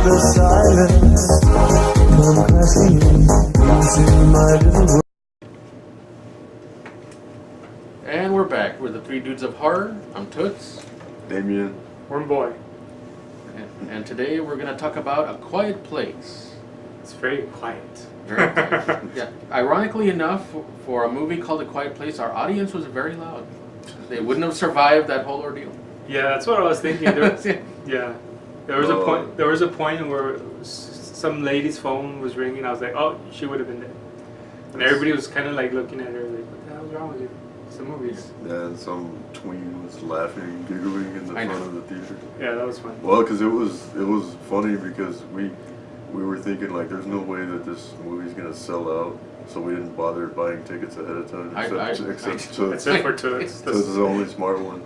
the silence come crashing into my little world. And we're back. We're the Three Dudes of Horror. I'm Toots. Damien. Wormboy. And today we're going to talk about A Quiet Place. It's very quiet. Very quiet. Yeah. Ironically enough, for a movie called A Quiet Place, our audience was very loud. They wouldn't have survived that whole ordeal. Yeah, that's what I was thinking. Yeah, there was a point. There was a point where some lady's phone was ringing. I was like, oh, she would have been dead. And everybody was kind of like looking at her, like, what the hell's wrong with you? It's the movies. Yeah, and some tween was laughing, giggling in the front of the theater. Yeah, that was fun. Well, because it was funny because we were thinking like, there's no way that this movie's gonna sell out, so we didn't bother buying tickets ahead of time. Except for Toots. This is the only smart one.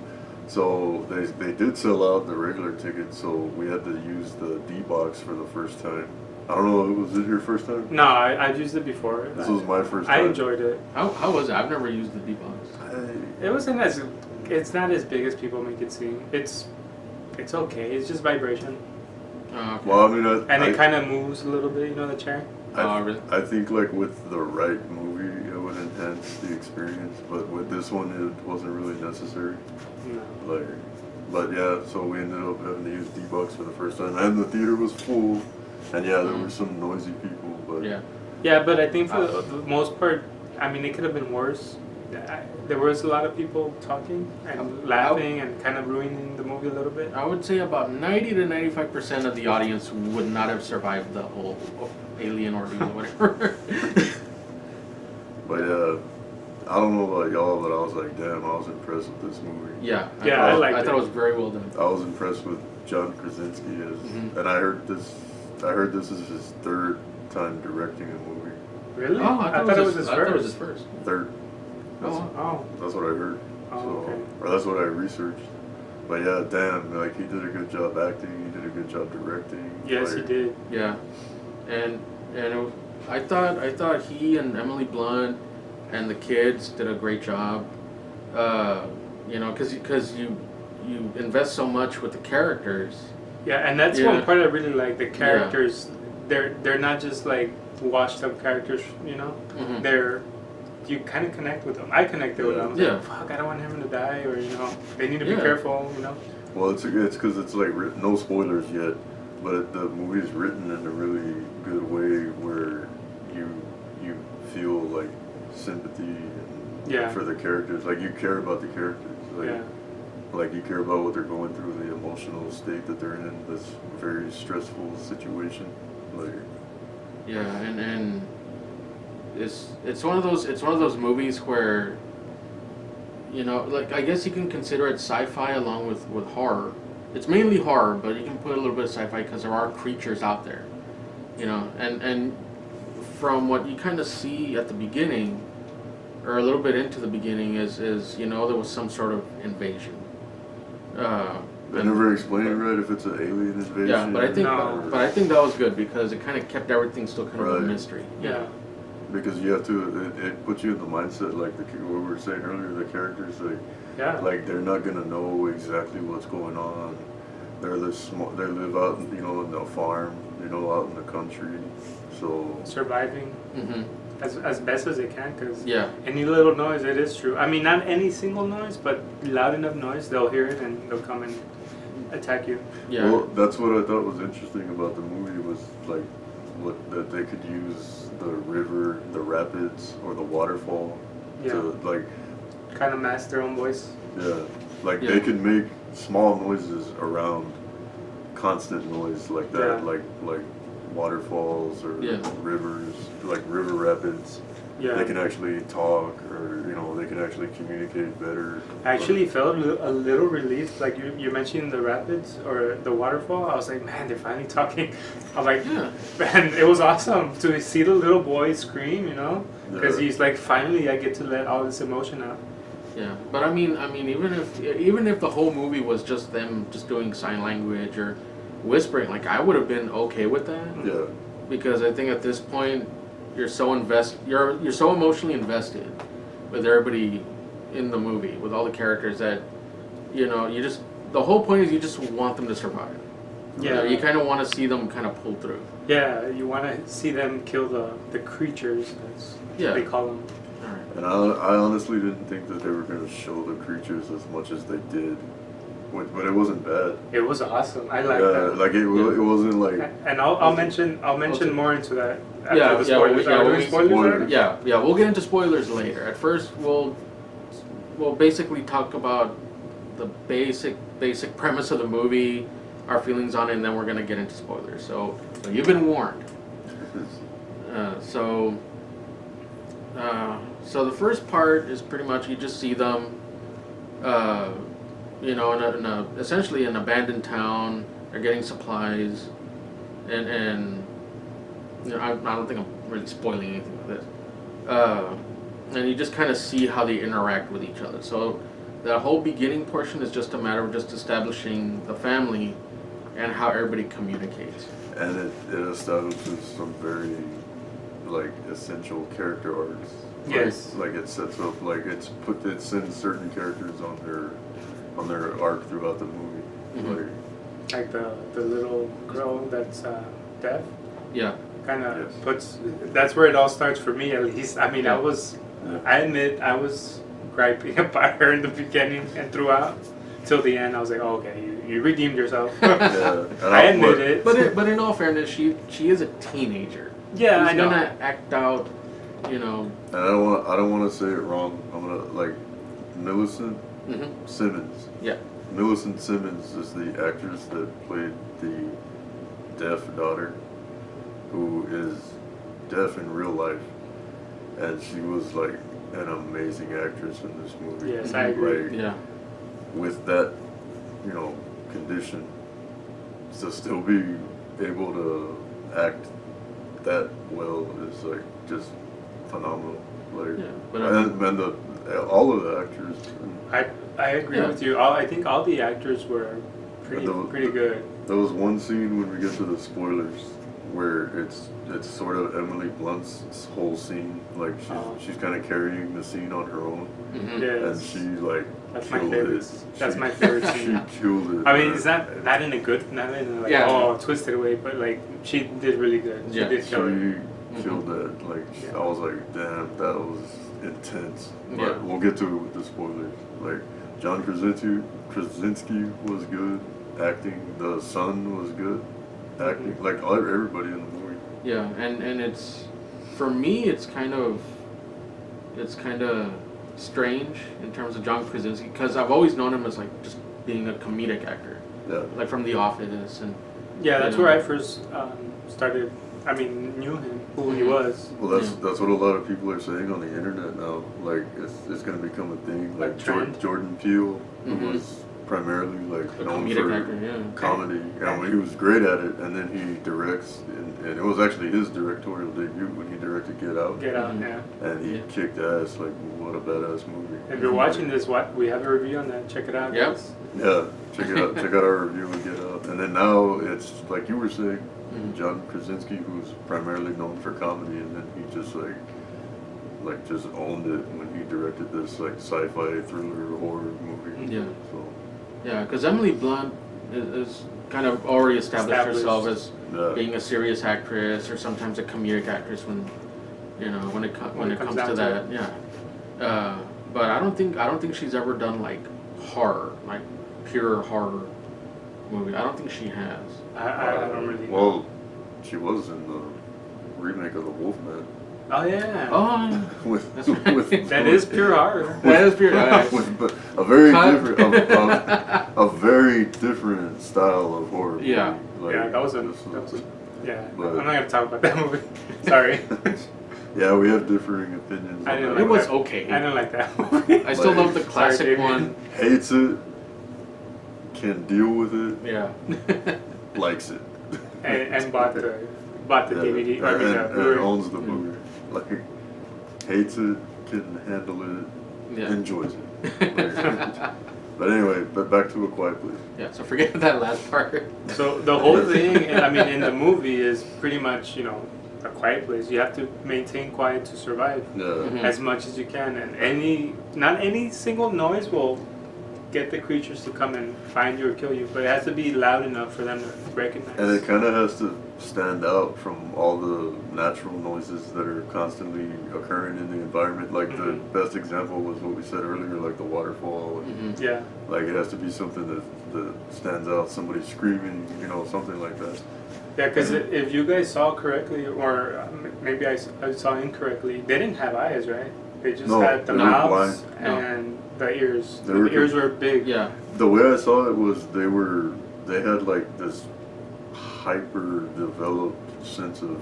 So they did sell out the regular tickets, so we had to use the D box for the first time. I don't know, was it your first time? No, I've used it before. This was my first time. I enjoyed it. How was it? I've never used the D-Box. It wasn't as. It's not as big as people make it seem. It's okay. It's just vibration. Okay. Well, I mean, And it kind of moves a little bit, you know, the chair. Really? I think like with the right movie, it would enhance the experience, but with this one, it wasn't really necessary. No. Like, but yeah, so we ended up having to use D-Box for the first time, and the theater was full, and yeah, there were some noisy people, but Yeah. Yeah, but I think for the most part, I mean, it could have been worse. There was a lot of people talking and laughing and kind of ruining the movie a little bit. I would say about 90 to 95% of the audience would not have survived the whole alien ordeal or whatever. But I don't know about y'all, but I was like, damn, I was impressed with this movie. Yeah. I liked I it. thought it was very well done. I was impressed with John Krasinski and I heard this is his third time directing a movie. Really? Oh, I thought it was his I thought it was first. his first. Third. Oh. That's what I heard. Oh, So, okay. or that's what I researched. But yeah, damn, like he did a good job acting. He did a good job directing. Yes, he did. Yeah, and I thought he and Emily Blunt and the kids did a great job. You know, because you invest so much with the characters. Yeah, and that's Yeah. one part I really like. The characters, they're not just like washed up characters. You know, Mhm. You kind of connect with them. I connected with them. Yeah. Like, fuck, I don't want him to die, or you know, they need to be Yeah. careful. You know. Well, it's because it's like no spoilers yet, but the movie's written in a really good way where you feel like sympathy and for the characters. Like you care about the characters. Like, Yeah. Like you care about what they're going through, the emotional state that they're in this very stressful situation. Like Yeah, and it's one of those movies where, you know, like I guess you can consider it sci-fi along with horror. It's mainly horror, but you can put a little bit of sci-fi because there are creatures out there, you know. And from what you kind of see at the beginning, or a little bit into the beginning, is you know, there was some sort of invasion. they never explain it right if it's an alien invasion. Yeah, but I think that was good because it kind of kept everything still kind of a Right. mystery. Yeah. Because you have to, it puts you in the mindset like what we were saying earlier. The characters like they're not gonna know exactly what's going on. They live out, you know, in the farm, you know, out in the country. So Surviving Mm-hmm. as best as they can, because Yeah. any little noise, it is true. I mean, not any single noise, but loud enough noise, they'll hear it and they'll come and attack you. Yeah. well, that's what I thought was interesting about the movie was like that they could use the river, the rapids, or the waterfall to like Kind of mask their own voice. like Yeah. they could make small noises around constant noise like that, Yeah. like waterfalls or Yeah. rivers, like river rapids. Yeah. They can actually talk, or you know, they can actually communicate better. I actually felt a little relieved, like you mentioned the rapids or the waterfall. I was like, man, they're finally talking. I'm like, Yeah. man, it was awesome to see the little boy scream, you know, because Yeah. he's like, finally, I get to let all this emotion out. Yeah, but I mean, even if the whole movie was just them just doing sign language or whispering, like I would have been okay with that. Yeah. Because I think at this point, you're so emotionally invested with everybody in the movie, with all the characters that, you know, the whole point is you just want them to survive. Yeah. You kind of want to see them kind of pull through. Yeah, you want to see them kill the creatures, as Yeah. they call them. All right. And I honestly didn't think that they were going to show the creatures as much as they did. But it wasn't bad. It was awesome. I like Yeah, that. like it wasn't like. And I'll mention more into that after Yeah, the yeah, spoilers. yeah, Are we we'll doing get spoilers spoilers. already? Yeah, we'll get into spoilers later. At first, we'll basically talk about the basic premise of the movie, our feelings on it, and then we're gonna get into spoilers. So you've been warned. So the first part is pretty much you just see them, in a essentially an abandoned town. They're getting supplies, and I don't think I'm really spoiling anything with this. And you just kind of see how they interact with each other. So the whole beginning portion is just a matter of just establishing the family and how everybody communicates. And it establishes some very essential character arcs. Yes. Like it sets up it sends certain characters on their arc throughout the movie. Mhm. Like the little girl that's deaf. Yeah. Kind of Yes. puts. That's where it all starts for me, at least. I mean, Yeah. I admit I was griping about her in the beginning and throughout. Till the end, I was like, oh, okay, you redeemed yourself. Yeah. And I admit it. But in all fairness, she is a teenager. Yeah, She's I know. gonna act out, And I don't want to say it wrong. I'm gonna Millicent Mhm. Simmons. Yeah. Millicent Simmons is the actress that played the deaf daughter, who is deaf in real life, and she was an amazing actress in this movie. Yes, I agree. Yeah. With that, condition, to still be able to act that well is just phenomenal. Yeah, but All of the actors. I agree Yeah. with you. I think all the actors were pretty good. There was one scene when we get to the spoilers where it's sort of Emily Blunt's whole scene. She's kind of carrying the scene on her own, Mhm. Yes. and she That's my killed favorite. it. That's She- my favorite scene. She killed it. I mean, it's not in a good, not in a Yeah. twisted way, but she did really good. She Yeah. did She kill it. killed that. Yeah. I was like, damn, that was intense. But Yeah. we'll get to it with the spoilers. John Krasinski was good acting. The son was good acting. Everybody in the movie. Yeah, and it's, for me, it's kind of strange in terms of John Krasinski, because I've always known him as just being a comedic actor, Yeah. from The Office and. Yeah, that's you know. where I first started. I mean, knew him, who he Mhm. was. Well, that's what a lot of people are saying on the internet now. It's going to become a thing. Like trend. Jordan Peele, who Mhm. was primarily A known comedic for actor, yeah. comedy, and he was great at it. And then he directs, and it was actually his directorial debut when he directed Get Out, Get Out, Mhm. yeah. and he Yeah. kicked ass. What a badass movie! If you're watching this, we have a review on that. Check it out. Yep. guys. Yeah, check it out. Check out our review of Get Out. And then now it's like you were saying, Mhm. John Krasinski, who's primarily known for comedy, and then he just just owned it when he directed this sci-fi thriller horror movie. Yeah. So Yeah, because Emily Blunt is kind of already established herself as yeah. being a serious actress, or sometimes a comedic actress when it comes down to to that. Yeah. But I don't think she's ever done horror, pure horror movie. I don't think she has. I don't really know. Well, she was in the remake of The Wolfman. Oh, yeah. Oh, with, That's right. with That is pure horror. that is pure. but a very Cut. different, a very different style of horror. movie. Yeah. Yeah, that was a. This Yeah, But- I'm not gonna talk about that movie. Sorry. Yeah, we have differing opinions. I on didn't that. It was I okay. didn't like that movie. I still love the Sorry, classic David. one. Hates it, can deal with it, Yeah. likes it. and bought the DVD. I mean, and Blu-ray. owns the movie. Hates it, can handle it, Yeah. enjoys it. But anyway, back to A Quiet Place. Yeah. So forget that last part. So the whole thing, I mean, in the movie is pretty much, a quiet place. You have to maintain quiet to survive Yeah. Mhm. as much as you can, and not any single noise will get the creatures to come and find you or kill you, but it has to be loud enough for them to recognize. And it kind of has to stand out from all the natural noises that are constantly occurring in the environment. Like the best example was what we said earlier, like the waterfall. And Yeah. like it has to be something that stands out. Somebody screaming, you know, something like that. Yeah, because if you guys saw correctly, or maybe I saw incorrectly, they didn't have eyes, right? They just No, had the they were mouths blind. and the ears. They The were- ears were big. Yeah. The way I saw it was they had like this hyper developed sense of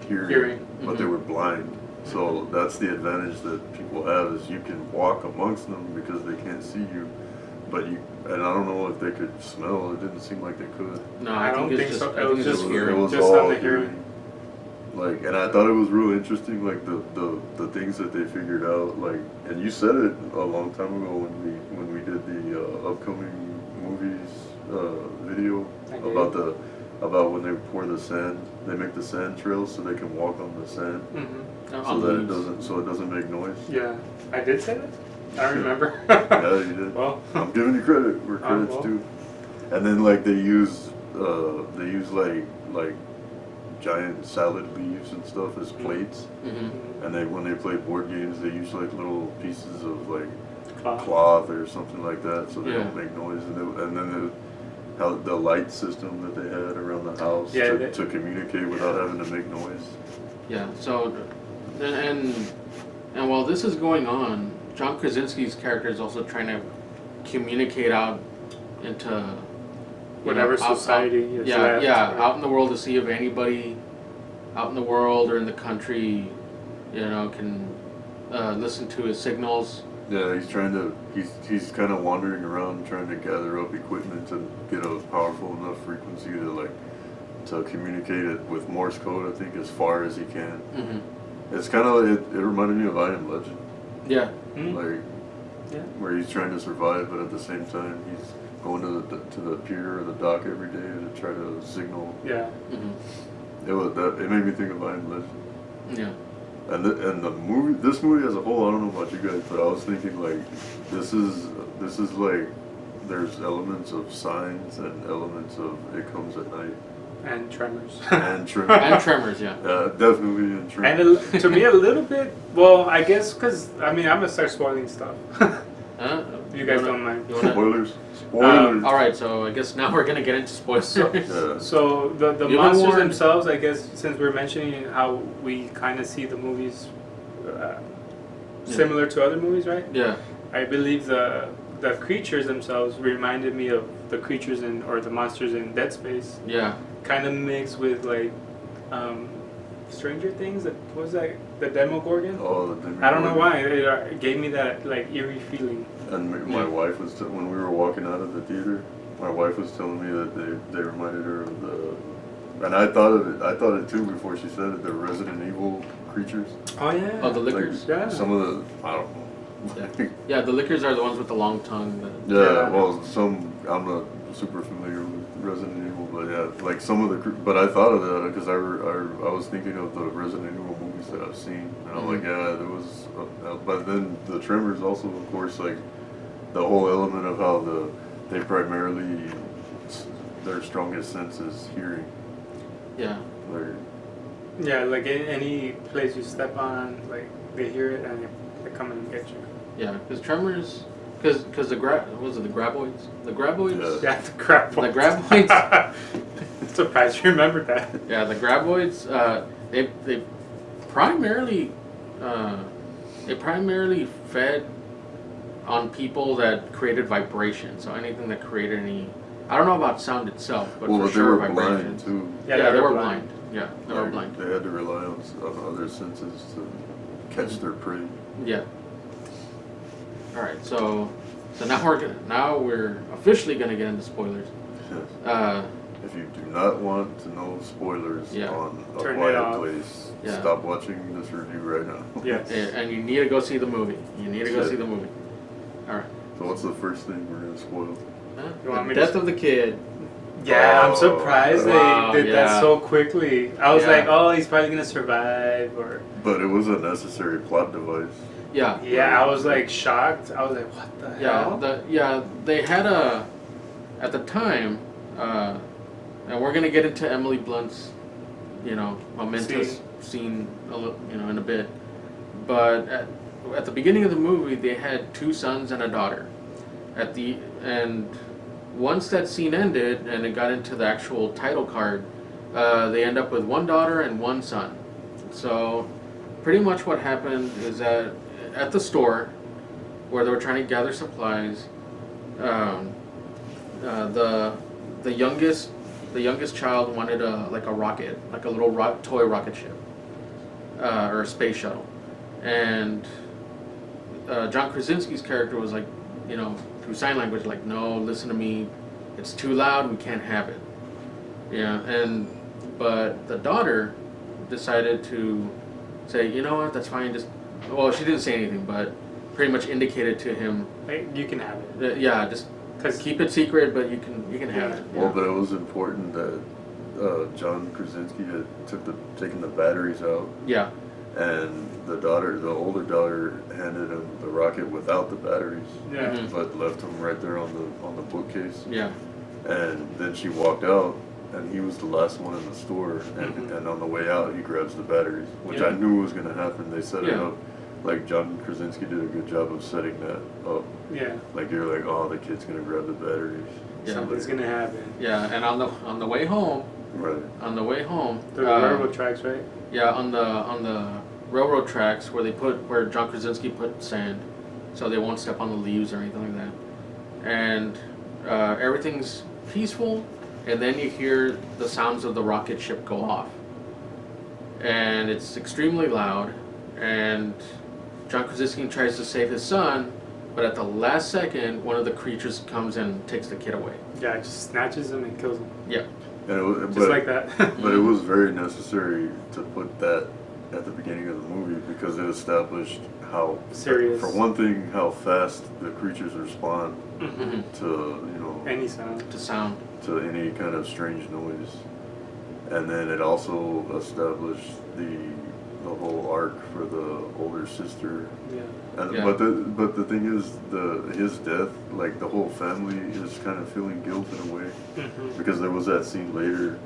hearing, but they were blind. So that's the advantage that people have is you can walk amongst them because they can't see you. But and I don't know if they could smell. It didn't seem like they could. No, I don't it's think just, so. I It think was it's just hearing. It was Just all on the hearing. Like, and I thought it was real interesting, like the things that they figured out, like, and you said it a long time ago when we did the upcoming movies video about when they pour the sand, they make the sand trails so they can walk on the sand, so that it doesn't make noise. Yeah, I did say that. I don't remember. Yeah, you did. Well, I'm giving you credit where credit's well. due. And then like they use like giant salad leaves and stuff as plates. And when they play board games, they use like little pieces of like cloth or something like that, so they don't make noise. And then how the light system that they had around the house to communicate without having to make noise. Yeah. So, and while this is going on, John Krasinski's character is also trying to communicate out into whatever society is left. Out in the world to see if anybody out in the world or in the country, can listen to his signals. Yeah, he's kind of wandering around trying to gather up equipment to get a powerful enough frequency to communicate it with Morse code, I think, as far as he can. It's kind of it reminded me of I Am Legend. Yeah. Where he's trying to survive, but at the same time he's going to the pier or the dock every day to try to signal. Yeah. It made me think of I Am Legend. Yeah. And this movie as a whole, I don't know about you guys, but I was thinking like this is like there's elements of Signs and elements of It Comes at Night. And Tremors. And Tremors. And Tremors, yeah. Definitely in Tremors. And to me, a little bit. Well, I guess because I'm gonna start spoiling stuff. You guys don't mind. Spoilers. All right, so I guess now we're gonna get into spoilers. So the monsters themselves, I guess, since we're mentioning how we kind of see the movies similar to other movies, right? Yeah. I believe the creatures themselves reminded me of the creatures or the monsters in Dead Space. Yeah. Kind of mixed with like Stranger Things. What was that? The Demogorgon? Oh, the Demogorgon. I don't know why. It gave me that like eerie feeling. And my wife was when we were walking out of the theater, my wife was telling me that they reminded her of and I thought it too before she said it. The Resident Evil creatures. Oh yeah. Oh, the lickers. Like, Yeah. Some of the I don't know. Yeah, the lickers are the ones with the long tongue. Well, I'm not super familiar with Resident Evil, but yeah, like some of but I thought of that because I was thinking of the Resident Evil movies that I've seen, and I'm like, yeah, there was, but then the Tremors also, of course, like the whole element of how they primarily, their strongest sense is hearing. Yeah. Yeah, like any place you step on, like they hear it and they come and get you. Yeah, because Tremors, because the Graboids? The Graboids? Yeah, the Graboids. The Graboids? I'm surprised you remembered that. Yeah, the Graboids, they primarily fed on people that created vibration. So anything that created any, I don't know about sound itself, but for sure they were vibrations. blind too. Yeah, they were blind. Yeah, they were blind. They had to rely on other senses to catch their prey. Yeah. All right, so now we're officially gonna get into spoilers. Yes. If you do not want to know spoilers on A Quiet Place, stop watching this review right now. Yes. And you need to go see the movie. You need to go see the movie. All right. So what's the first thing we're gonna spoil? The death of the kid. Yeah, I'm surprised wow, they did that so quickly. I was like, oh, he's probably gonna survive, But it was a necessary plot device. Yeah. Yeah, I was like shocked. I was like, what the hell? They had at the time, and we're gonna get into Emily Blunt's, momentous scene in a bit, but at the beginning of the movie, they had 2 sons and a daughter. And once that scene ended and it got into the actual title card, they end up with 1 daughter and 1 son. So pretty much what happened is that at the store where they were trying to gather supplies, the youngest child wanted a rocket, like a little toy rocket ship, or a space shuttle, and John Krasinski's character was like, through sign language, like, no, listen to me, it's too loud, we can't have it. But the daughter decided to say, you know what, that's fine, she didn't say anything, but pretty much indicated to him, hey, you can have it. Just keep it secret, but you can have it. Well, but it was important that John Krasinski had taken the batteries out. Yeah. And the older daughter, handed him the rocket without the batteries. Yeah. Mhm. But left him right there on the bookcase. Yeah. And then she walked out, and he was the last one in the store. And, Mhm. and on the way out, he grabs the batteries, which Yeah. I knew was going to happen. They set it Yeah. up. Like, John Krasinski did a good job of setting that up. Yeah. Like, you're like, oh, the kid's going to grab the batteries. Yeah. Something's gonna happen. Yeah, and on the way home, Right. The railroad tracks, right? Yeah, on the railroad tracks where John Krasinski put sand, so they won't step on the leaves or anything like that. And everything's peaceful, and then you hear the sounds of the rocket ship go off, and it's extremely loud. And John Krasinski tries to save his son, but at the last second, one of the creatures comes and takes the kid away. Yeah, it just snatches him and kills him. Yeah. And it was, Just like that. But it was very necessary to put that at the beginning of the movie because it established how Serious. For one thing, how fast the creatures respond Mhm. to Any sound. To sound. to any kind of strange noise, and then it also established the whole arc for the older sister. Yeah. And, Yeah. but the thing is, his death, like the whole family is kind of feeling guilt in a way. Mhm. Because there was that scene later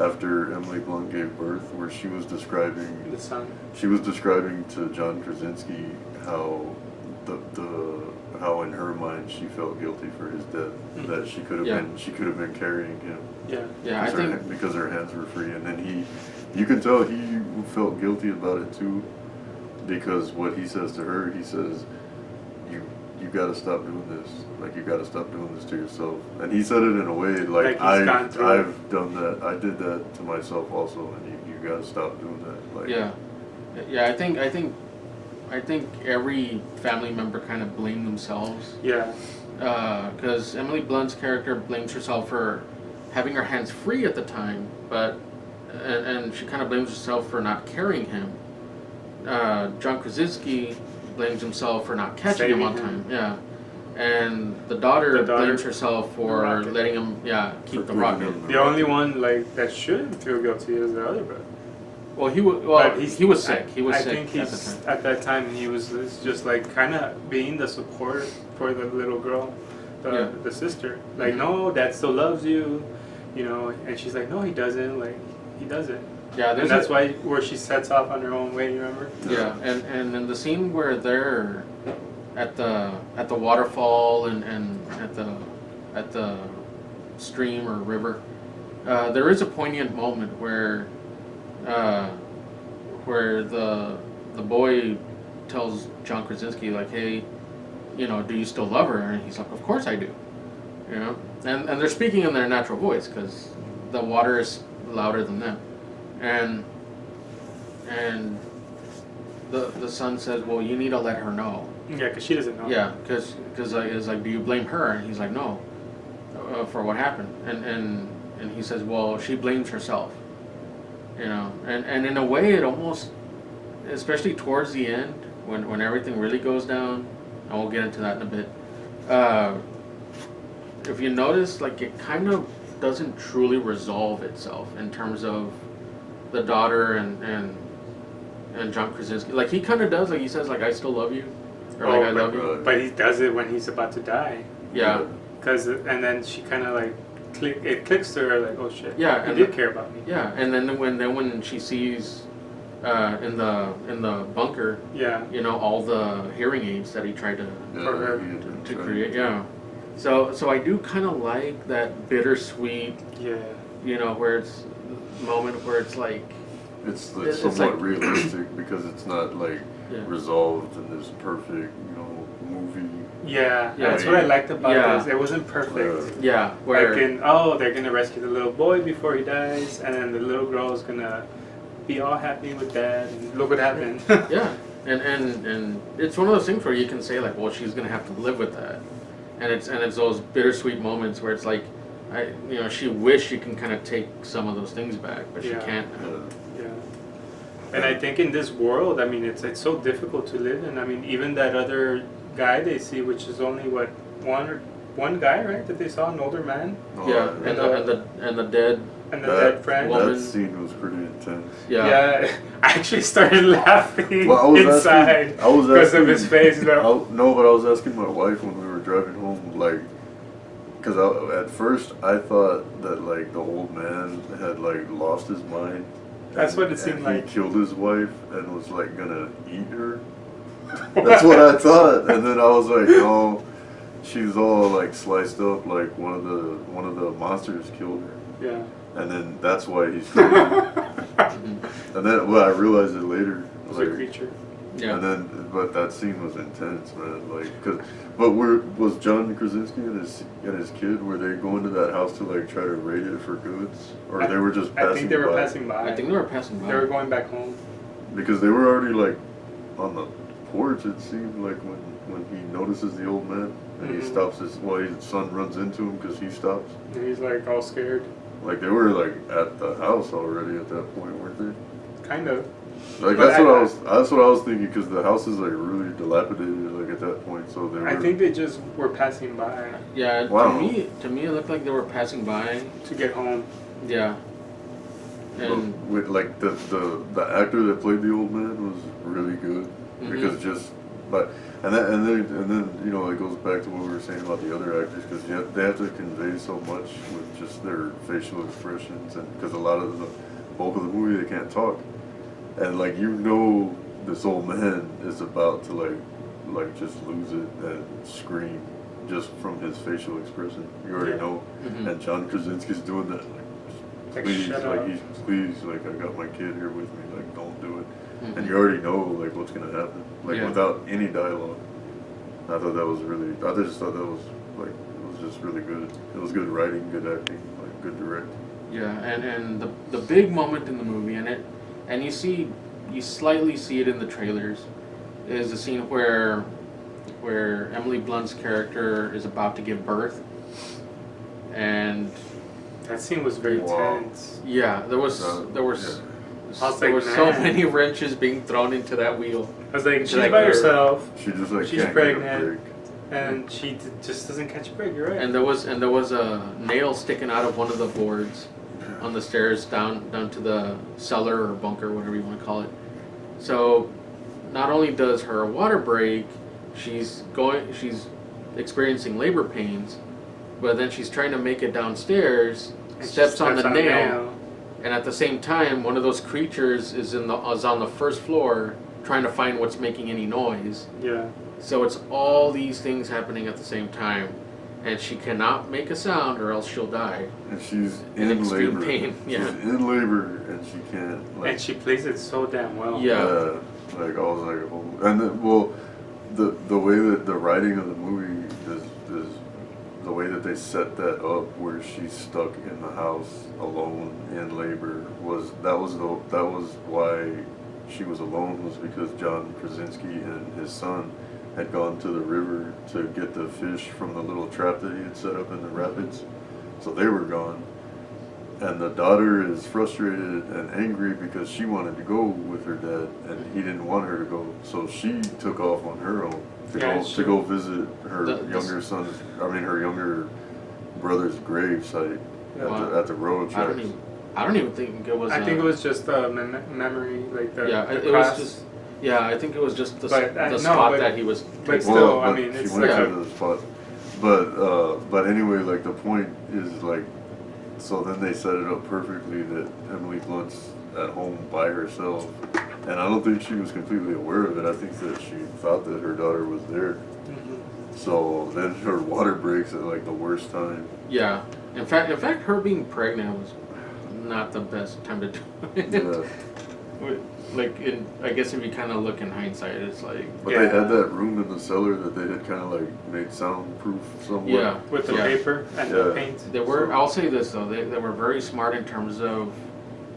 after Emily Blunt gave birth where she was describing The son. to John Krasinski how how in her mind she felt guilty for his death, that she could have been carrying him. Yeah. Yeah, I think. Because her hands were free, and then you can tell he felt guilty about it too, because what he says to her, he says, you got to stop doing this. Like, you got to stop doing this to yourself. And he said it in a way like Like he's gone through it. I've done that. I did that to myself also, and you got to stop doing that. Like, Yeah, I think every family member kind of blamed themselves. Yeah. Because Emily Blunt's character blames herself for having her hands free at the time, and she kind of blames herself for not carrying him. John Krasinski blames himself for not catching him on time. Yeah. And the daughter blames herself for letting him, keep the rocket. The only one that shouldn't feel guilty is the other brother. Well, he was sick. He was I sick think at the time. at that time he was just kind of being the support for the little girl, the sister. Like, no, Dad still loves you, and she's like, no, he doesn't. Like, he doesn't. Yeah, and that's where she sets off on her own way. You remember? Yeah, and in the scene where they're at the waterfall and at the stream or river, there is a poignant moment where the boy tells John Krasinski, like, hey, do you still love her? And he's like, of course I do. And they're speaking in their natural voice because the water is louder than them. And the son says, well, you need to let her know. Yeah, because she doesn't know. Yeah, because it's like, do you blame her? And he's like, no, for what happened. And he says, well, she blames herself. And in a way, it almost, especially towards the end, when everything really goes down, and we'll get into that in a bit. If you notice, like, it kind of doesn't truly resolve itself in terms of the daughter and and John Krasinski, like he kind of does, like he says, like I still love you, or like I love you. But he does it when he's about to die. Yeah. And then she kind of like it clicks to her like, oh shit. Yeah, he and did care about me. Yeah, and then when she sees in the bunker, Yeah. you know, all the hearing aids that he tried to create. Yeah. So I do kind of like that bittersweet. Yeah. You know, where it's moment where it's like. It's It's somewhat like- realistic because it's not like Yeah. resolved in this perfect, you know, movie. Yeah, Yeah. that's what I liked about Yeah. this. It wasn't perfect. Yeah, where Like they're gonna rescue the little boy before he dies, and then the little girl is gonna be all happy with dad, and look what happened. yeah, and it's one of those things where you can say like, well, she's gonna have to live with that, and it's those bittersweet moments where it's like, she wished she can kind of take some of those things back, but she Yeah. can't. Yeah. And I think in this world, I mean, it's so difficult to live in. I mean, even that other guy they see, which is only one guy, right? That they saw, an older man, Yeah, and the dead. and the dead friend. woman. That scene was pretty intense. Yeah. I actually started laughing Well, I was inside asking- because of his face. Like, No, but I was asking my wife when we were driving home, like, because at first I thought that like the old man had like lost his mind. That's what it seemed and like. He killed his wife and was like gonna eat her. That's what I thought, and then I was like, no, she's all like sliced up, like one of the monsters killed her, yeah. and then that's why he's crazy. And then, well, I realized it later. It was a creature. Yeah. And then, but that scene was intense, man. Like, was John Krasinski and his kid? Were they going to that house to like try to raid it for goods, or they were just passing by? I think they were passing by. I think they were passing by. They were going back home. Because they were already like on the porch. It seemed like when he notices the old man and he Mhm. stops his son runs into him because he stops. And he's like all scared. Like they were like at the house already at that point, weren't they? Kind of. Like But that's what I was thinking, because the house is like really dilapidated like at that point. So they were. I think they just were passing by Yeah. Wow. To me, it looked like they were passing by. to get home. Yeah. And with like the actor that played the old man was really good, Mhm. because and then you know, it goes back to what we were saying about the other actors, because they have to convey so much with just their facial expressions, and because a lot of the bulk of the movie they can't talk, and like this old man is about to like just lose it and scream just from his facial expression. You already Yeah. know, Mhm. and John Krasinski's doing that. Like, Please, shut like up. please, like I got my kid here with me, like don't do it. Mhm. And you already know like what's gonna happen, like Yeah. without any dialogue. I just thought that was like, it was just really good. It was good writing, good acting, like good directing. yeah, and the big moment in the movie, and you slightly see it in the trailers, is the scene where Emily Blunt's character is about to give birth, and That scene was very Wow. tense. yeah, there was I was like, so man. many wrenches being thrown into that wheel. I was like, she's Like, by they're- herself, She just like She's can't pregnant. get a break. and she just doesn't catch a break. You're right. And there was a nail sticking out of one of the boards on the stairs down to the cellar or bunker, whatever you want to call it. So not only does her water break, she's experiencing labor pains, but then she's trying to make it downstairs, And she steps on the a nail, and at the same time one of those creatures is on the first floor trying to find what's making any noise. Yeah. So it's all these things happening at the same time, and she cannot make a sound or else she'll die. And she's In in extreme labor. pain, yeah. She's in labor and she can't. Like, And she plays it so damn well. Yeah. Like I was like, oh. And then, well, the way that the writing of the movie is the way that they set that up, where she's stuck in the house alone in labor, was why she was alone, was because John Krasinski and his son had gone to the river to get the fish from the little trap that he had set up in the rapids. So they were gone. And the daughter is frustrated and angry because she wanted to go with her dad and he didn't want her to go. So she took off on her own to go visit her her younger brother's grave site Wow. at the road I tracks. I don't even think it was. I think it was just a memory, like the Yeah, the it cross. was just. Yeah, I think it was just the, But, the no, spot but- that he was. but taking. still, I but mean, she it's went like to the spot. But anyway, like the point is like, so then they set it up perfectly that Emily Blunt's at home by herself, and I don't think she was completely aware of it. I think that she thought that her daughter was there. Mhm. So then her water breaks at like the worst time. Yeah. In fact, her being pregnant was not the best time to do it. Yeah. Like, I guess if you kind of look in hindsight, it's like. But Yeah. they had that room in the cellar that they had kind of like made soundproof somewhat. Yeah. With the Yeah. paper and the Yeah. paint. They were. I'll say this though, they were very smart in terms of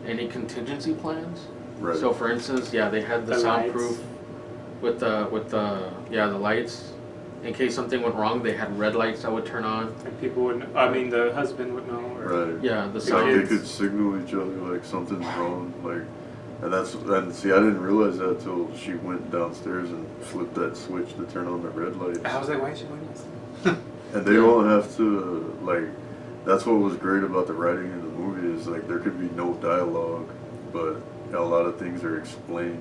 any contingency plans. Right. So for instance, yeah, they had the, The soundproof lights. with the lights. In case something went wrong, they had red lights that would turn on. And people would, I mean, the husband would know. Or, Right. Yeah, the Like sound. they kids. could signal each other like something's wrong, like, and see, I didn't realize that till she went downstairs and flipped that switch to turn on the red lights. I was like, why is she doing this? And they don't have to like. That's what was great about the writing in the movie is like there could be no dialogue, but a lot of things are explained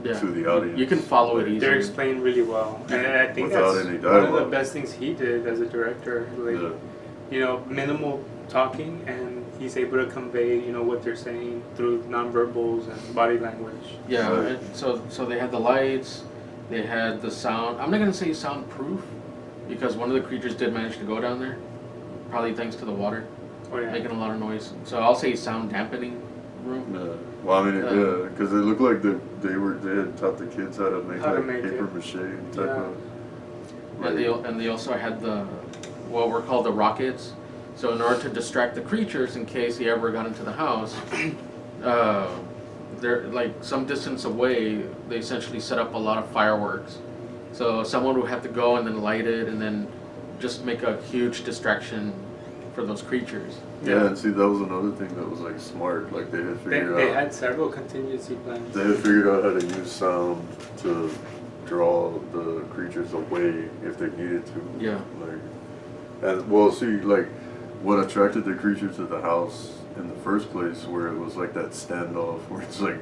Yeah. to the audience. You can follow it They're easily. explained really well. And I think Without that's any one of the dialogue. best things he did as a director. Like, Yeah. you know, minimal talking, and he's able to convey, you know, what they're saying through nonverbals and body language. Yeah, Right. and so they had the lights, they had the sound. I'm not gonna say soundproof, because one of the creatures did manage to go down there, probably thanks to the water, Oh yeah. making a lot of noise. So I'll say sound dampening room. Yeah. Well, I mean, Yeah. yeah, because it looked like they had taught the kids how to make How to like make paper it. mache type Yeah. of. And they also had what were called the rockets. So in order to distract the creatures in case he ever got into the house, they're like some distance away. They essentially set up a lot of fireworks. So someone would have to go and then light it and then just make a huge distraction for those creatures. Yeah, and see, that was another thing that was like smart. Like they had They, figured they out. had several contingency plans. They had figured out how to use sound to draw the creatures away if they needed to. Yeah. Like, and well, see, like what attracted the creature to the house in the first place, where it was like that standoff, where it's like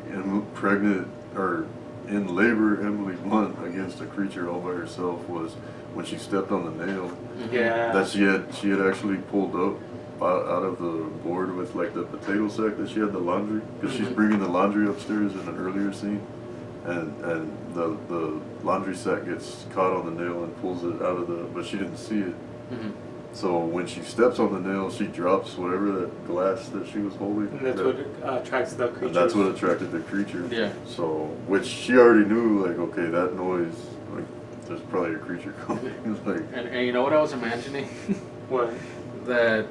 pregnant or in labor Emily Blunt against a creature all by herself, was when she stepped on the nail Yeah. that she had actually pulled up out of the board with like the potato sack that she had the laundry, because she's Mhm. bringing the laundry upstairs in an earlier scene, and the laundry sack gets caught on the nail and pulls it out of the, but she didn't see it. Mhm. So when she steps on the nail, she drops whatever that glass that she was holding. And that's what attracts the creatures. And that's what attracted the creature. Yeah. So, which she already knew, like, okay, that noise, like, there's probably a creature coming. It's like, And you know what I was imagining? What? That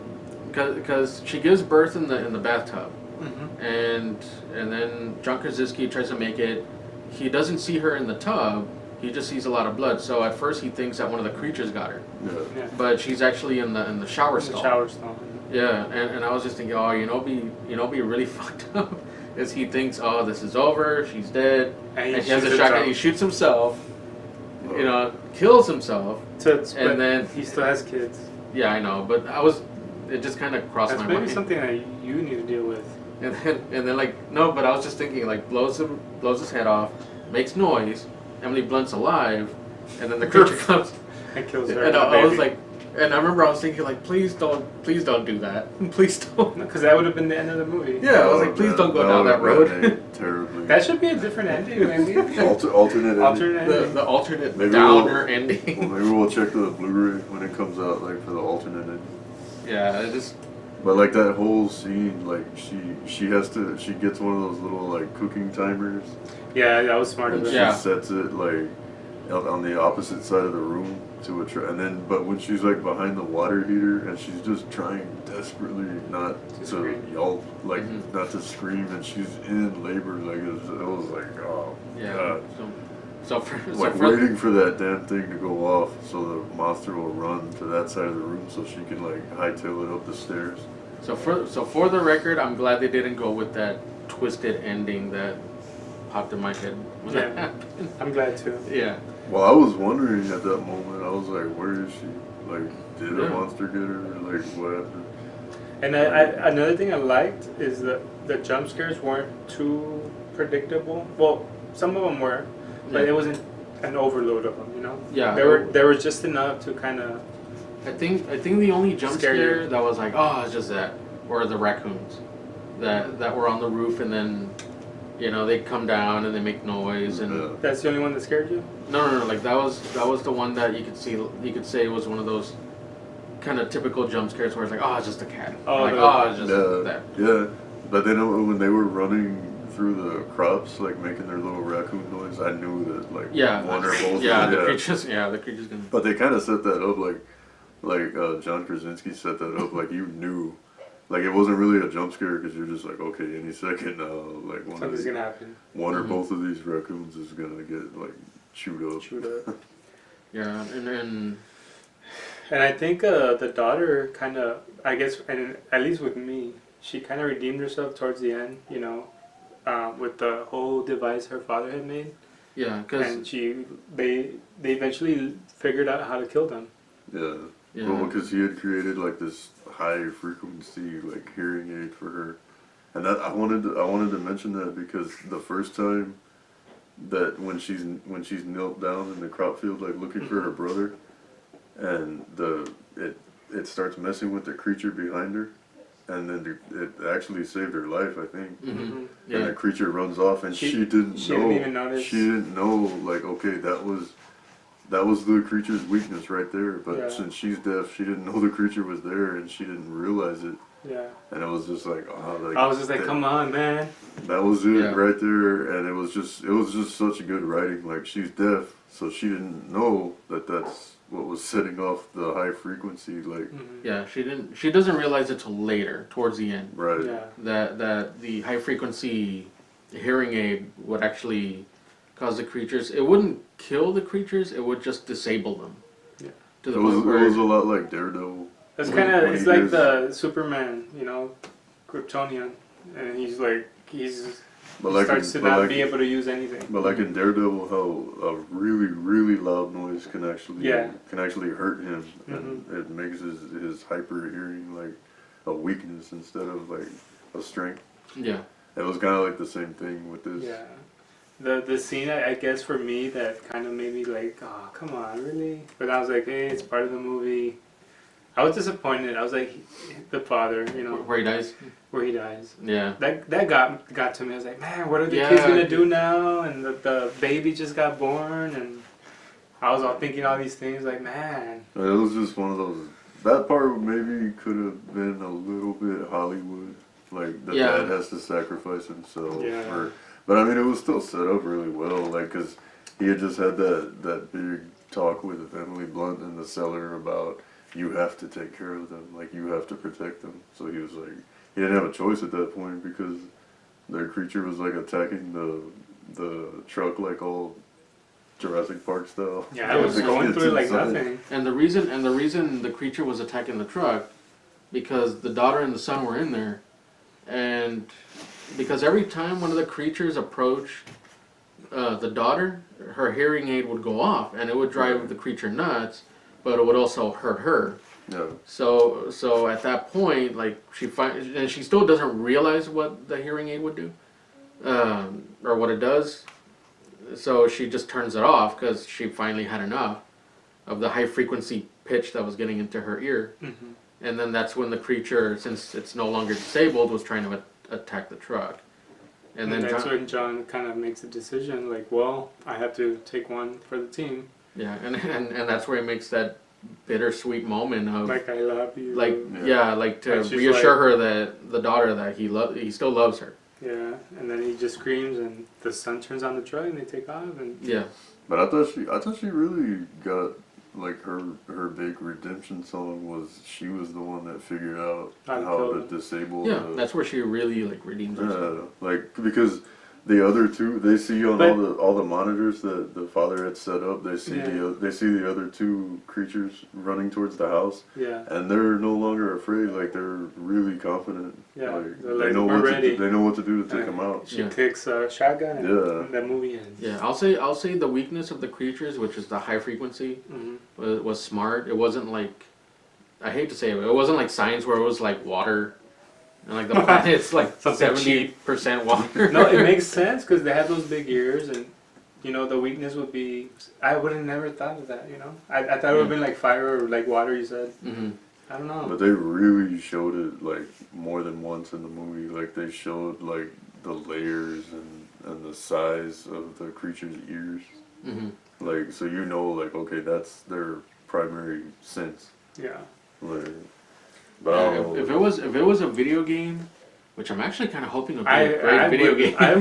because she gives birth in the bathtub. Mm-hmm. And then John Krasinski tries to make it. He doesn't see her in the tub. He just sees a lot of blood. So at first he thinks that one of the creatures got her, yeah. Yeah. but she's actually in the shower In the stall. shower stall. Yeah, and I was just thinking, oh, be really fucked up, is he thinks, oh, this is over, she's dead, And and he has a shotgun. He shoots himself, you know, kills himself, But and then he still has kids. yeah, I know, but it just kind of crossed That's my maybe mind. something that you need to deal with. And then like no, but I was just thinking like blows his head off, makes noise. Emily Blunt's alive, and then the creature comes. And kills her. And the I was baby. like, and I remember I was thinking like, please don't do that, please don't. Because that would have been the end of the movie. Yeah, I was like, please don't go down that road. Terribly. That should be a different ending, maybe. Alternate ending. Alternate ending. The alternate Maybe downer Well, ending. maybe we'll check the Blu-ray when it comes out, like, for the alternate ending. Yeah, it just But like that whole scene, like she gets one of those little like cooking timers, Yeah, that was smart of and her. she Yeah. sets it like on the opposite side of the room to attract. And then, but when she's like behind the water heater and she's just trying desperately not To to scream. yell, like Mhm. not to scream, and she's in labor, like it was like, oh yeah. god. So for Like waiting for that damn thing to go off so the monster will run to that side of the room so she can like hightail it up the stairs. So for the record, I'm glad they didn't go with that twisted ending that popped in my head when that Yeah. happened. I'm glad too. Yeah. Well, I was wondering at that moment, I was like, where is she? Like, did Yeah. a monster get her? Like, what happened? And another thing I liked is that the jump scares weren't too predictable. Well, some of them were, but Yeah. it wasn't an overload of them. You know. Yeah. There was just enough to kind of. I think the only jump Scare you. scare that was like, oh, it's just that, were the raccoons that were on the roof, and then, you know, they come down and they make noise, and Yeah. That's the only one that scared you. no, like that was the one that you could say was one of those kind of typical jump scares where it's like, oh, it's just a cat, Oh, like, the- oh, it's just Yeah, that. yeah. But then when they were running through the crops, like making their little raccoon noise, I knew that like Yeah, one or both. yeah, of the them, creatures gonna. But they kind of set that up like John Krasinski set that up like you knew, like it wasn't really a jump scare because you're just like, okay, any second like Something's gonna happen. one or Mhm. both of these raccoons is gonna get like chewed up. Shoot up. Yeah, and then And I think the daughter kind of, I guess, and at least with me, she kind of redeemed herself towards the end, you know, with the whole device her father had made, yeah, because and they eventually figured out how to kill them. Yeah. yeah, Well, because he had created like this high frequency like hearing aid for her, and that I wanted to mention that because the first time that when she's knelt down in the crop field like looking for her brother, and it starts messing with the creature behind her, and then it actually saved her life, I think. hmm And yeah, the creature runs off, and She- she didn't she know. didn't even notice. She didn't know, like, okay, that was the creature's weakness right there. But Yeah. since she's deaf, she didn't know the creature was there, and she didn't realize it. Yeah. And it was just like, oh, like I was just like, that, come on, man. that was it Yeah. right there. And it was just such a good writing. Like she's deaf, so she didn't know that that's what was setting off the high frequency. Like, yeah. She doesn't realize it till later, towards the end, right. Yeah. that the high frequency hearing aid would actually cause the creatures. It wouldn't kill the creatures. It would just disable them. Yeah. To the It was point where It's When- kind of, when it's he like hears- the Superman, you know, Kryptonian, and he But like starts to but not like- be able to use anything. But like in Daredevil, how a really, really loud noise can actually Yeah. hurt him, and it makes his hyper hearing like a weakness instead of like a strength. yeah, It was kind of like the same thing with this. Yeah. The scene, I guess, for me, that kind of made me like, oh, come on, really? But I was like, hey, it's part of the movie. I was disappointed. I was like, the father, you know, where he dies. where he dies. Yeah, That got to me. I was like, man, what are the Yeah. kids gonna do now? And the baby just got born, and I was all thinking all these things. Like, man, It was just one of those. That part maybe could have been a little bit Hollywood, like the Yeah. dad has to sacrifice himself. Yeah. But I mean, it was still set up really well, like because he had just had that big talk with Emily Blunt in the cellar about you have to take care of them, like you have to protect them. So he was like, he didn't have a choice at that point because their creature was like attacking the truck like all Jurassic Park style. yeah, I was Yeah. going through it like insane. nothing. and the reason the creature was attacking the truck, because the daughter and the son were in there, and because every time one of the creatures approached the daughter, her hearing aid would go off, and it would drive the creature nuts, but it would also hurt her. Yeah. So at that point, like and she still doesn't realize what the hearing aid would do, or what it does. So she just turns it off because she finally had enough of the high frequency pitch that was getting into her ear. Mhm. And then that's when the creature, since it's no longer disabled, was trying to attack the truck. And then that's when John kind of makes a decision, like, well, I have to take one for the team. yeah, and that's where he makes that bittersweet moment of Like, I love you. like to And she's reassure like- her that the daughter that he still loves her. Yeah, and then he just screams, and the sun turns on the truck, and they take off, and Yeah, But I thought she really got like her big redemption song was she was the one that figured out How to how kill to them. disable. yeah, the, that's where she really like redeems herself. like because the other two they see on But- all the monitors that the father had set up. They see Yeah. they see the other two creatures running towards the house, yeah, and they're no longer afraid. Like they're really confident. Yeah, like, they're they like, know "We're what ready." they know what to do to take And them out. she Yeah. takes a shotgun, and Yeah. the movie ends. Yeah, I'll say the weakness of the creatures, which is the high frequency, Mhm. was smart. It wasn't like I hate to say it, but it wasn't like Science where it was like water, and like the planet's like Something 70% water. No, it makes sense because they have those big ears, and you know the weakness would be. I would have never thought of that. You know, I thought it would have been like fire or like water. You said. Mm-hmm. I don't know. But they really showed it like more than once in the movie. Like they showed like the layers and the size of the creature's ears. Mm-hmm. Like so you know like okay that's their primary sense. Yeah. Like, but I don't know. If it was a video game, which I'm actually kind of hoping would be a great video would, game. I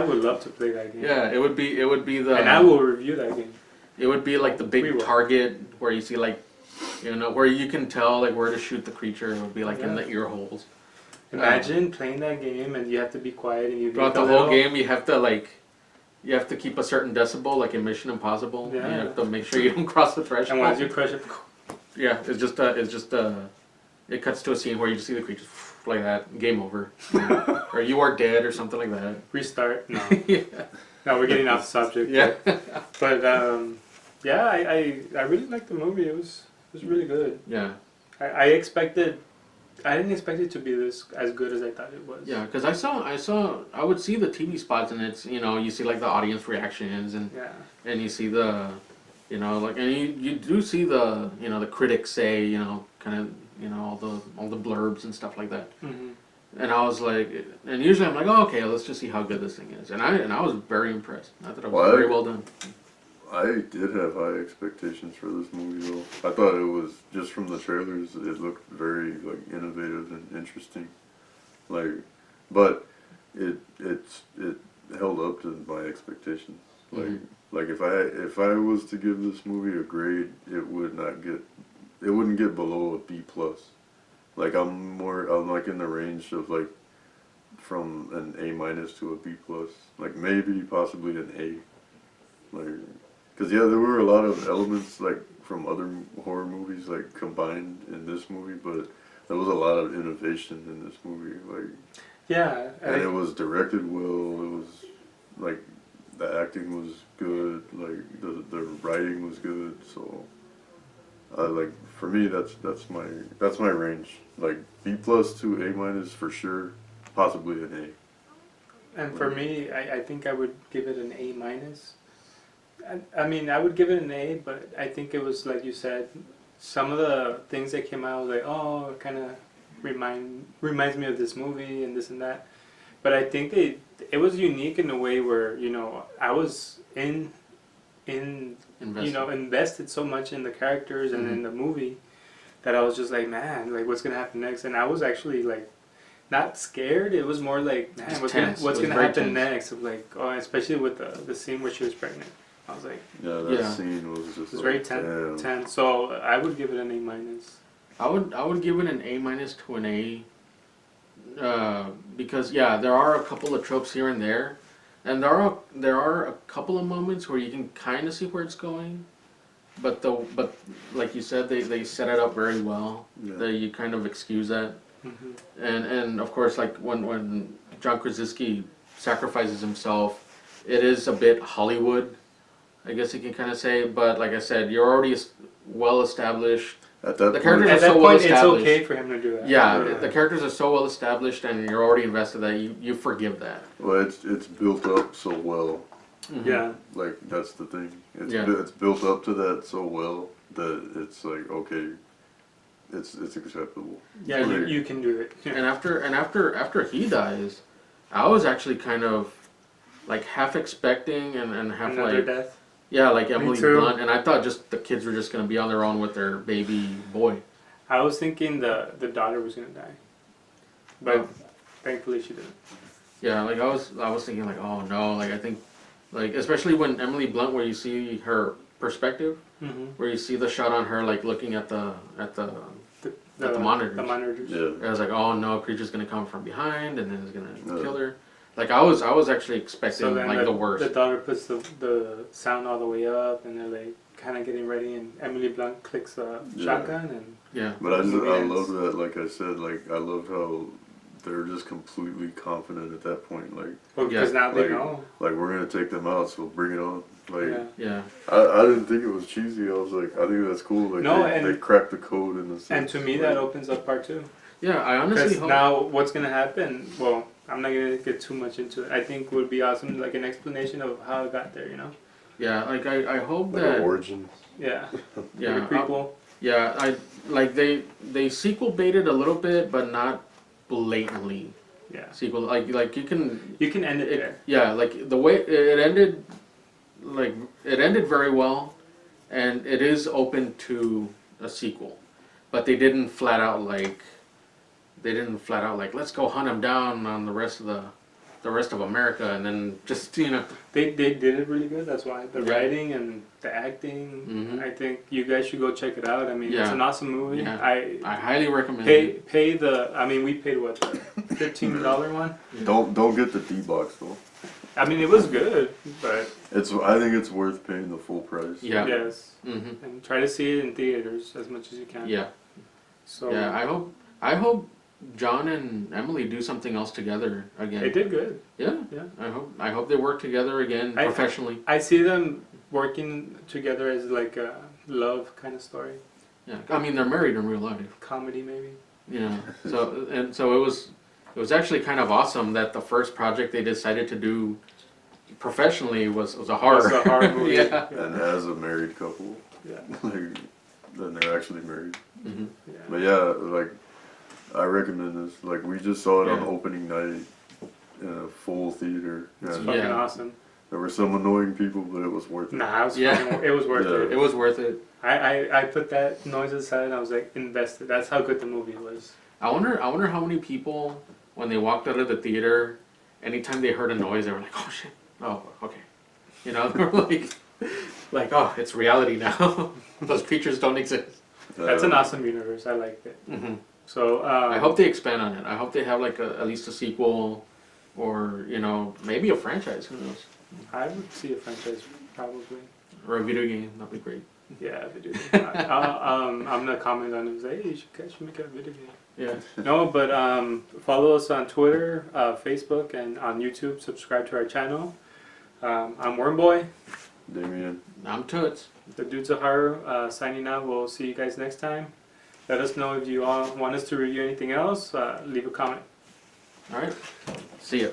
would love to play that game. Yeah, it would be the. And I will review that game. It would be like the big target where you see like, you know, where you can tell like where to shoot the creature. It would be like in the ear holes. Imagine playing that game and you have to be quiet and you. Throughout the whole game, you have to keep a certain decibel, like in Mission Impossible. Yeah. You have to make sure you don't cross the threshold. And once you crush it. Yeah, it cuts to a scene where you just see the creatures like that, game over, or you are dead or something like that. Restart. No. Yeah. No, we're getting off the subject. Yeah. But yeah, I really liked the movie. It was really good. Yeah. I didn't expect it to be as good as I thought it was. Yeah, because I would see the TV spots and it's, you know, you see like the audience reactions and you see the, you know, like, and you do see the, you know, the critics say, you know, kind of, you know, all the blurbs and stuff like that. Mm-hmm. And I was like, and usually I'm like, oh, okay, let's just see how good this thing is. And I was very impressed. I thought it was very well done. I did have high expectations for this movie though. I thought it was, just from the trailers, it looked very like innovative and interesting. Like, but it held up to my expectations. Like, like if I was to give this movie a grade, it wouldn't get below a B plus. Like I'm like in the range of like from an A minus to a B plus. Like maybe possibly an A. Like. Because, yeah, there were a lot of elements, like, from other horror movies, like, combined in this movie, but there was a lot of innovation in this movie, like... Yeah. And it was directed well, it was, like, the acting was good, like, the writing was good, so... like, for me, that's my range. Like, B plus to A minus for sure, possibly an A. And for me, I think I would give it an A minus. I mean, I would give it an A, but I think it was, like you said, some of the things that came out, like, oh, it kind of reminds me of this movie and this and that. But I think it was unique in a way where, you know, I was invested so much in the characters and in the movie that I was just like, man, like, what's going to happen next? And I was actually, like, not scared. It was more like, man, what's gonna happen next? Of like, oh, especially with the scene where she was pregnant. I was like, that scene was just. It was very tense. So I would give it an A minus. I would give it an A minus to an A. Because there are a couple of tropes here and there, and there are a couple of moments where you can kind of see where it's going, but like you said, they set it up very well. That you kind of excuse that. Mm-hmm. And of course, like when John Krasinski sacrifices himself, it is a bit Hollywood, I guess you can kind of say. But like I said, you're already well established. At that point, it's okay for him to do that. Yeah, the characters are so well established, and you're already invested that you forgive that. Well, it's built up so well. Mm-hmm. Yeah. Like that's the thing. It's built up to that so well that it's like okay. It's acceptable. Yeah, you can do it. Yeah. And after he dies, I was actually kind of like half expecting and half another like death. Yeah, like Emily Blunt, and I thought just the kids were just gonna be on their own with their baby boy. I was thinking the daughter was gonna die, but thankfully she didn't. Yeah, like I was thinking like, oh no, like I think, like especially when Emily Blunt, where you see her perspective, where you see the shot on her like looking at the monitors. The monitors. Yeah. I was like, oh no, creature's gonna come from behind and then it's gonna kill her. Like I was actually expecting like the worst. The daughter puts the sound all the way up, and they're like kind of getting ready, and Emily Blunt clicks the shotgun, and But I love that. Like I said, like I love how they're just completely confident at that point. Like, Well, because now they like, know. like we're gonna take them out, so bring it on. Like, Yeah. Yeah. I didn't think it was cheesy. I was like, I think that's cool. Like, No, they and- cracked the code in the sense. And to me, that opens up part 2. Yeah, I honestly Because hope. now what's gonna happen? Well, I'm not gonna get too much into it. I think would be awesome, like an explanation of how it got there. You know? Yeah, like I hope Like that. an origin. Yeah. Yeah, Like a prequel. yeah. I like they sequel baited a little bit, but not blatantly Yeah. sequel. Like you can. You can end it It, there. yeah, like the way it ended, like it ended very well, and it is open to a sequel, but they didn't flat out like let's go hunt him down on the rest of America, and then just They did it really good. That's why the Yeah. writing and the acting. Mhm. I think you guys should go check it out. I mean, it's Yeah. an awesome movie. Yeah. I I highly recommend it. pay the. I mean, we paid what, the $15 one. Don't get the D box though. I mean, it was good, but I think it's worth paying the full price. Yeah. yes, Hmm. and try to see it in theaters as much as you can. Yeah, So yeah. I hope John and Emily do something else together again. they did good. Yeah, Yeah. I hope they work together again I- professionally. I see them working together as like a love kind of story, Yeah, I mean they're married in real life. comedy maybe. You know, so it was actually kind of awesome that the first project they decided to do professionally was a horror. It's a horror movie. Yeah. And as a married couple, Yeah. like, then they're actually married. Hmm. Yeah. But yeah, like, I recommend this. Like, we just saw it on Yeah. opening night in a full theater. It's And fucking Yeah. awesome. there were some annoying people, but it was worth it. Nah, it was, Yeah. it was worth Yeah. it. It was worth it. I put that noise aside and I was like invested. That's how good the movie was. I wonder how many people when they walked out of the theater, anytime they heard a noise, they were like, "Oh shit! Oh, okay." You know, they were like, "Oh, it's reality now. Those creatures don't exist." That's an awesome universe. I liked it. Hmm. So I hope they expand on it. I hope they have like at least a sequel, or maybe a franchise. Who knows? I would see a franchise probably. Or a video game. That'd be great. Yeah, they do. I'm gonna comment on it. Say, hey, you guys should make a video game. Yeah. No, but follow us on Twitter, Facebook, and on YouTube. Subscribe to our channel. I'm Wormboy. Damien. I'm Toots. The Dudes of Horror signing out. We'll see you guys next time. Let us know if you all want us to review anything else. Leave a comment. All right. See ya.